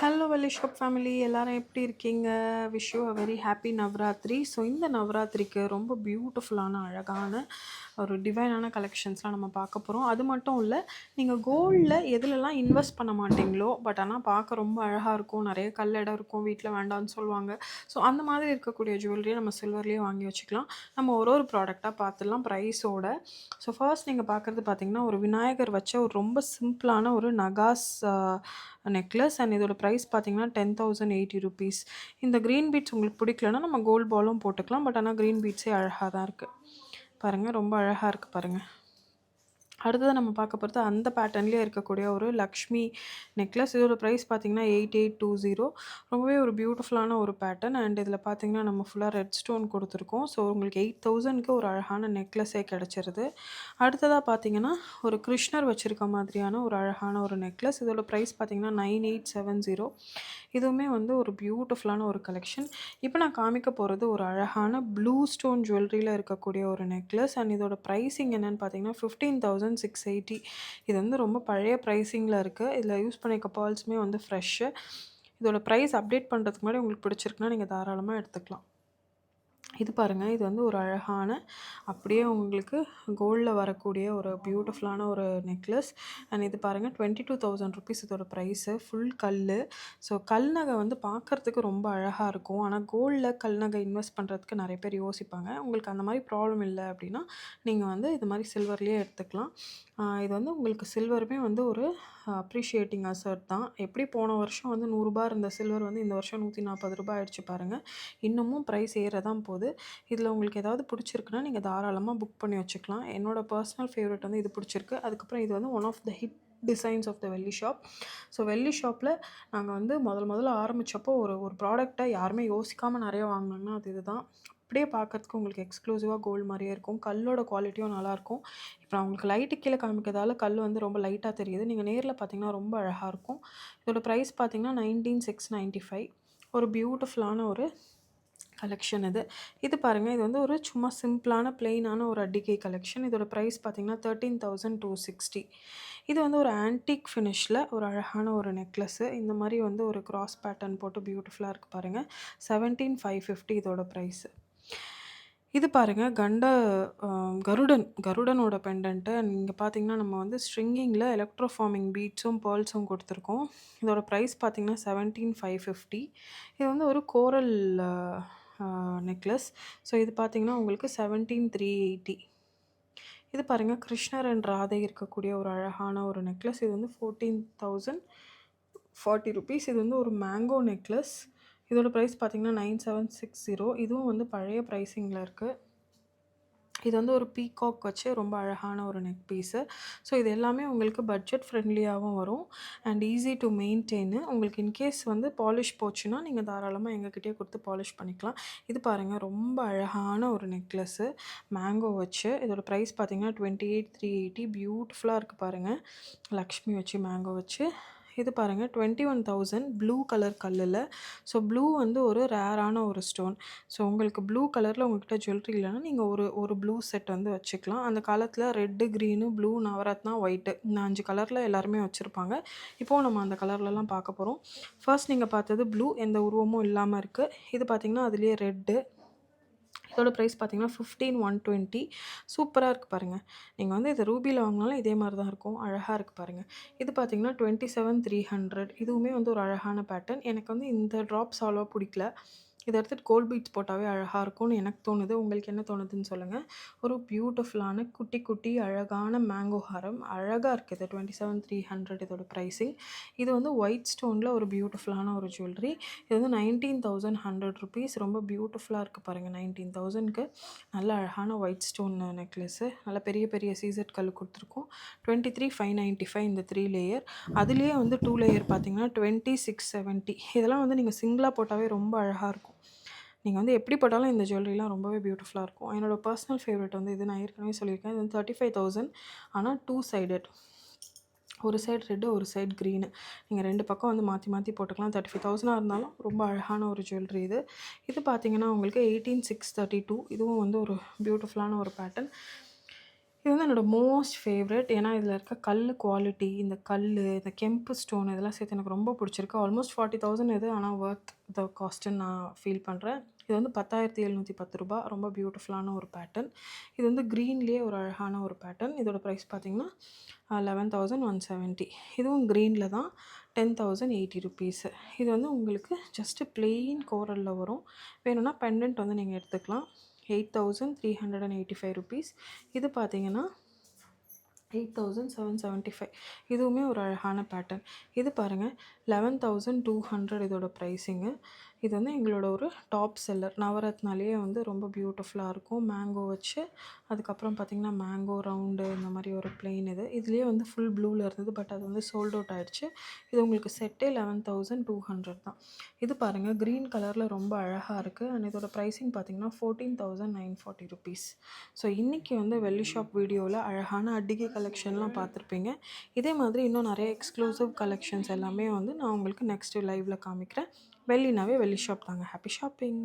Hello வெள்ளி shop family எல்லாரும் எப்படி இருக்கீங்க? Wish you a very happy Navratri. So இந்த நவராத்திரிக்கு ரொம்ப பியூட்டிஃபுல்லான அழகான ஒரு டிவைனான கலெக்ஷன்ஸ்லாம் நம்ம பார்க்க போகிறோம். அது மட்டும் இல்லை, நீங்கள் கோல்டில் எதுலலாம் இன்வெஸ்ட் பண்ண மாட்டீங்களோ பட் ஆனால் பார்க்க ரொம்ப அழகாக இருக்கும், நிறைய கல் இடம் இருக்கும், வீட்டில் வேண்டாம்னு சொல்லுவாங்க. ஸோ அந்த மாதிரி இருக்கக்கூடிய ஜுவல்லரியை நம்ம சில்வர்லேயே வாங்கி வச்சுக்கலாம். நம்ம ஒரு ஒரு ப்ராடக்டாக பார்த்துடலாம் ப்ரைஸோட. ஸோ ஃபர்ஸ்ட் நீங்கள் பார்க்குறது பார்த்தீங்கன்னா, ஒரு விநாயகர் வச்ச ஒரு ரொம்ப சிம்பிளான ஒரு நகாஸ் நெக்லஸ் அண்ட் இதோட ப்ரைஸ் பார்த்தீங்கன்னா 10,080 ருபீஸ். இந்த க்ரீன் பீட்ஸ் உங்களுக்கு பிடிக்கலன்னா நம்ம கோல்ட் பாலும் போட்டுக்கலாம். பட் ஆனால் க்ரீன் பீட்ஸே அழகாக தான் இருக்குது. பாருங்கள், ரொம்ப அழகாக இருக்குது பாருங்கள். அடுத்தது நம்ம பார்க்க போகிறது அந்த பேட்டர்ன்லேயே இருக்கக்கூடிய ஒரு லக்ஷ்மி நெக்லஸ். இதோட ப்ரைஸ் பார்த்தீங்கன்னா 8820. ரொம்பவே ஒரு பியூட்டிஃபுல்லான ஒரு பேட்டர்ன். அண்ட் இதில் பார்த்தீங்கன்னா நம்ம ஃபுல்லாக ரெட் ஸ்டோன் கொடுத்துருக்கோம். ஸோ உங்களுக்கு 8000க்கு ஒரு அழகான நெக்லஸே கிடச்சிருது. அடுத்ததாக பார்த்தீங்கன்னா ஒரு கிருஷ்ணர் வச்சுருக்க மாதிரியான ஒரு அழகான ஒரு நெக்லஸ். இதோட ப்ரைஸ் பார்த்தீங்கன்னா 9870. இதுவுமே வந்து ஒரு பியூட்டிஃபுல்லான ஒரு கலெக்ஷன். இப்போ நான் காமிக்க போகிறது ஒரு அழகான ப்ளூ ஸ்டோன் ஜுவல்லரியில் இருக்கக்கூடிய ஒரு நெக்லஸ். அண்ட் இதோட ப்ரைஸிங் என்னென்னு பார்த்தீங்கன்னா 15,680. இது வந்து ரொம்ப பழைய ப்ரைஸிங்கில் இருக்குது. இதில் யூஸ் பண்ணிக்க பேர்ல்ஸுமே வந்து ஃப்ரெஷ்ஷு. இதோட ப்ரைஸ் அப்டேட் பண்ணுறதுக்கு முன்னாடி உங்களுக்கு பிடிச்சிருக்குன்னா நீங்கள் தாராளமாக எடுத்துக்கலாம். இது பாருங்கள், இது வந்து ஒரு அழகான அப்படியே உங்களுக்கு கோல்டில் வரக்கூடிய ஒரு பியூட்டிஃபுல்லான ஒரு நெக்லஸ். அண்ட் இது பாருங்கள் 22,000 ருபீஸ் இதோட ப்ரைஸு. ஃபுல் கல். ஸோ கல் நகை வந்து பார்க்குறதுக்கு ரொம்ப அழகாக இருக்கும். ஆனால் கோல்டில் கல் நகை இன்வெஸ்ட் பண்ணுறதுக்கு நிறைய பேர் யோசிப்பாங்க. உங்களுக்கு அந்த மாதிரி ப்ராப்ளம் இல்லை அப்படின்னா நீங்கள் வந்து இது மாதிரி சில்வர்லேயே எடுத்துக்கலாம். இது வந்து உங்களுக்கு சில்வருமே வந்து ஒரு அப்ரிஷியேட்டிங் அசர்ட் தான். எப்படி போன வருஷம் வந்து ₹100 இருந்த சில்வர் வந்து இந்த வருஷம் ₹140 ஆயிடுச்சு பாருங்கள். இன்னமும் ப்ரைஸ் ஏற தான் போகுது. இதில் உங்களுக்கு ஏதாவது பிடிச்சிருக்குன்னா நீங்கள் தாராளமாக புக் பண்ணி வச்சுக்கலாம். என்னோடய பர்சனல் ஃபேவரட் வந்து இது பிடிச்சிருக்கு. அதுக்கப்புறம் இது வந்து one of the hit designs of the வெள்ளி ஷாப். ஸோ வெள்ளி ஷாப்பில் நாங்கள் வந்து முதல்ல ஆரம்பித்தப்போ ஒரு ப்ராடக்டை யாருமே யோசிக்காமல் நிறைய வாங்கினாங்கன்னா அது இதுதான். அப்படியே பார்க்கறதுக்கு உங்களுக்கு எக்ஸ்க்ளூசிவாக கோல்டு மாதிரியே இருக்கும். கல்லோட குவாலிட்டியும் நல்லாயிருக்கும். இப்போ நான் உங்களுக்கு லைட்டு கீழே காமிக்கிறதால கல் வந்து ரொம்ப லைட்டாக தெரியுது. நீங்கள் நேரில் பார்த்தீங்கன்னா ரொம்ப அழகாக இருக்கும். இதோட ப்ரைஸ் பார்த்தீங்கன்னா 19,695. ஒரு பியூட்டிஃபுல்லான ஒரு கலெக்ஷன் இது. இது பாருங்கள், இது வந்து ஒரு சும்மா சிம்பிளான பிளெயினான ஒரு அட்டிகை கலெக்ஷன். இதோட ப்ரைஸ் பார்த்தீங்கன்னா 13,260. இது வந்து ஒரு ஆன்டிக் ஃபினிஷில் ஒரு அழகான ஒரு நெக்லஸ்ஸு. இந்த மாதிரி வந்து ஒரு கிராஸ் பேட்டர்ன் போட்டு பியூட்டிஃபுல்லாக இருக்குது பாருங்கள். 17,550 இதோட ப்ரைஸு. இது பாருங்கள், கருடனோட பெண்டன்ட்டு. இங்கே பார்த்தீங்கன்னா நம்ம வந்து ஸ்ட்ரிங்கிங்கில் எலக்ட்ரோஃபார்மிங் பீட்ஸும் பேர்ல்ஸும் கொடுத்துருக்கோம். இதோட ப்ரைஸ் பார்த்தீங்கன்னா 17,550. இது வந்து ஒரு கோரல் நெக்லஸ். ஸோ இது பார்த்தீங்கன்னா உங்களுக்கு 17,380. இது பாருங்கள், கிருஷ்ணர் அண்ட் ராதை இருக்கக்கூடிய ஒரு அழகான ஒரு நெக்லஸ். இது வந்து 14,040 ருபீஸ். இது வந்து ஒரு மேங்கோ நெக்லஸ். இதோட ப்ரைஸ் பார்த்தீங்கன்னா 9760. இதுவும் வந்து பழைய ப்ரைஸிங்கில் இருக்குது. இது வந்து ஒரு பீகாக் வச்சு ரொம்ப அழகான ஒரு நெக் பீஸு. ஸோ இது எல்லாமே உங்களுக்கு பட்ஜெட் ஃப்ரெண்ட்லியாகவும் வரும் அண்ட் ஈஸி டு மெயின்டெயின். உங்களுக்கு இன்கேஸ் வந்து பாலிஷ் போச்சுன்னா நீங்கள் தாராளமாக எங்ககிட்டயே கொடுத்து பாலிஷ் பண்ணிக்கலாம். இது பாருங்கள், ரொம்ப அழகான ஒரு நெக்லஸ்ஸு மேங்கோ வச்சு. இதோட ப்ரைஸ் பார்த்தீங்கன்னா 28,380. பியூட்டிஃபுல்லாக இருக்குது பாருங்கள், லக்ஷ்மி வச்சு மேங்கோ வச்சு. இது பாருங்கள் 21,000 ப்ளூ கலர் கல்லில். ஸோ ப்ளூ வந்து ஒரு ரேரான ஒரு ஸ்டோன். ஸோ உங்களுக்கு ப்ளூ கலரில் உங்கள்கிட்ட ஜுவல்லரி இல்லைன்னா நீங்கள் ஒரு ப்ளூ செட் வந்து வச்சுக்கலாம். அந்த காலத்தில் red, green, blue, Navratna, white இந்த 5 கலரில் எல்லாருமே வச்சுருப்பாங்க. இப்போது நம்ம அந்த கலர்லலாம் பார்க்க போகிறோம். ஃபர்ஸ்ட் நீங்கள் பார்த்தது ப்ளூ, எந்த உருவமும் இல்லாமல் இருக்குது. இது பார்த்திங்கன்னா அதுலேயே ரெட்டு. இதோட ப்ரைஸ் பார்த்தீங்கன்னா 15,120. சூப்பராக இருக்குது பாருங்கள். நீங்கள் வந்து இது ரூபியில் வாங்கினாலும் இதே மாதிரி தான் இருக்கும். அழகாக இருக்குது பாருங்கள். இது பார்த்தீங்கன்னா 27,300. இதுவுமே வந்து ஒரு அழகான பேட்டர்ன். எனக்கு வந்து இந்த ட்ராப்ஸ் அவ்வளோவா பிடிக்கல. இதை எடுத்துகிட்டு கோல்ட் பீட்ஸ் போட்டாவே அழகாக இருக்கும்னு எனக்கு தோணுது. உங்களுக்கு என்ன தோணுதுன்னு சொல்லுங்கள். ஒரு பியூட்டிஃபுல்லான குட்டி குட்டி அழகான மேங்கோ ஹாரம் அழகாக இருக்குது. 27,300 இதோட ப்ரைஸிங். இது வந்து ஒயிட் ஸ்டோனில் ஒரு பியூட்டிஃபுல்லான ஒரு ஜுவல்லரி. இது வந்து 19,100 ருபீஸ். ரொம்ப பியூட்டிஃபுல்லாக இருக்குது பாருங்கள். 19,000க்கு நல்ல அழகான ஒயிட் ஸ்டோன் நெக்லஸ்ஸு. நல்ல பெரிய பெரிய சீசட் கல் கொடுத்துருக்கோம். 23,595 இந்த 3 லேயர். அதுலேயே வந்து 2 லேயர் பார்த்தீங்கன்னா 20,670. இதெல்லாம் வந்து நீங்கள் சிங்கிளாக போட்டாவே ரொம்ப அழகாக இருக்கும். நீங்கள் வந்து எப்படி போட்டாலும் இந்த ஜுவல்லரிலாம் ரொம்பவே பியூட்டிஃபுல்லாக இருக்கும். என்னோடய பர்சனல் ஃபேவரட் வந்து இது நான் ஏற்கனவே சொல்லியிருக்கேன். இது வந்து 35,000. ஆனால் 2 சைடட். ஒரு சைடு ரெட்டு, ஒரு சைடு க்ரீனு. நீங்கள் 2 பக்கம் வந்து மாற்றி மாற்றி போட்டுக்கலாம். 35,000 இருந்தாலும் ரொம்ப அழகான ஒரு ஜுவல்லரி இது. இது பார்த்தீங்கன்னா உங்களுக்கு 18,632. இதுவும் வந்து ஒரு பியூட்டிஃபுல்லான ஒரு பேட்டர்ன். இது வந்து என்னோட மோஸ்ட் ஃபேவரட். ஏன்னா, இதில இருக்க கல்லு குவாலிட்டி, இந்த கல்லு, இந்த கெம்பு ஸ்டோன் இதெல்லாம் சேர்த்து எனக்கு ரொம்ப பிடிச்சிருக்கு. ஆல்மோஸ்ட் 40,000 இது. ஆனா வொர்த் த காஸ்ட்டுன்னு நான் ஃபீல் பண்றேன். இது வந்து ரூ. 10,710 ரொம்ப பியூட்டிஃபுல்லான ஒரு பேட்டர்ன். இது வந்து கிரீன்லேயே ஒரு அழகான ஒரு பேட்டர்ன். இதோட ப்ரைஸ் பார்த்தீங்கன்னா, 11,170. இதுவும் கிரீன்ல தான். 10,080 ருப்பீஸ். இது வந்து உங்களுக்கு ஜஸ்ட் பிளெயின் கோரல்ல வரும். வேணும்னா பெண்டன்ட் வந்து நீங்க எடுத்துக்கலாம். 8,385 ருப்பீஸ். இது பார்த்தீங்கன்னா 8,775. இதுவுமே ஒரு அழகான பேட்டர்ன். இது பாருங்கள் 11,200 இதோட ப்ரைஸிங்கு. இது வந்து எங்களோட ஒரு டாப் செல்லர். நவரத்னாலேயே வந்து ரொம்ப பியூட்டிஃபுல்லாக இருக்கும். மேங்கோ வச்சு அதுக்கப்புறம் பார்த்திங்கன்னா மேங்கோ ரவுண்டு இந்த மாதிரி ஒரு பிளெயின் இது. இதுலேயே வந்து ஃபுல் ப்ளூவில் இருந்தது. பட் அது வந்து சோல்ட் அவுட் ஆகிடுச்சு. இது உங்களுக்கு செட்டே 11,200 தான். இது பாருங்கள் க்ரீன் கலரில் ரொம்ப அழகாக இருக்குது. அண்ட் இதோட ப்ரைஸிங் பார்த்திங்கன்னா 14,940 ருப்பீஸ். ஸோ இன்றைக்கி வந்து வெள்ளி ஷாப் வீடியோவில் அழகான அட்டிகை கலெக்ஷன்லாம் பார்த்துருப்பீங்க. இதே மாதிரி இன்னும் நிறைய எக்ஸ்க்ளூசிவ் கலெக்ஷன்ஸ் எல்லாமே வந்து நான் உங்களுக்கு நெக்ஸ்ட்டு லைவில் காமிக்கிறேன். வெள்ளினாவே வெள்ளி ஷாப் தாங்க. Happy shopping.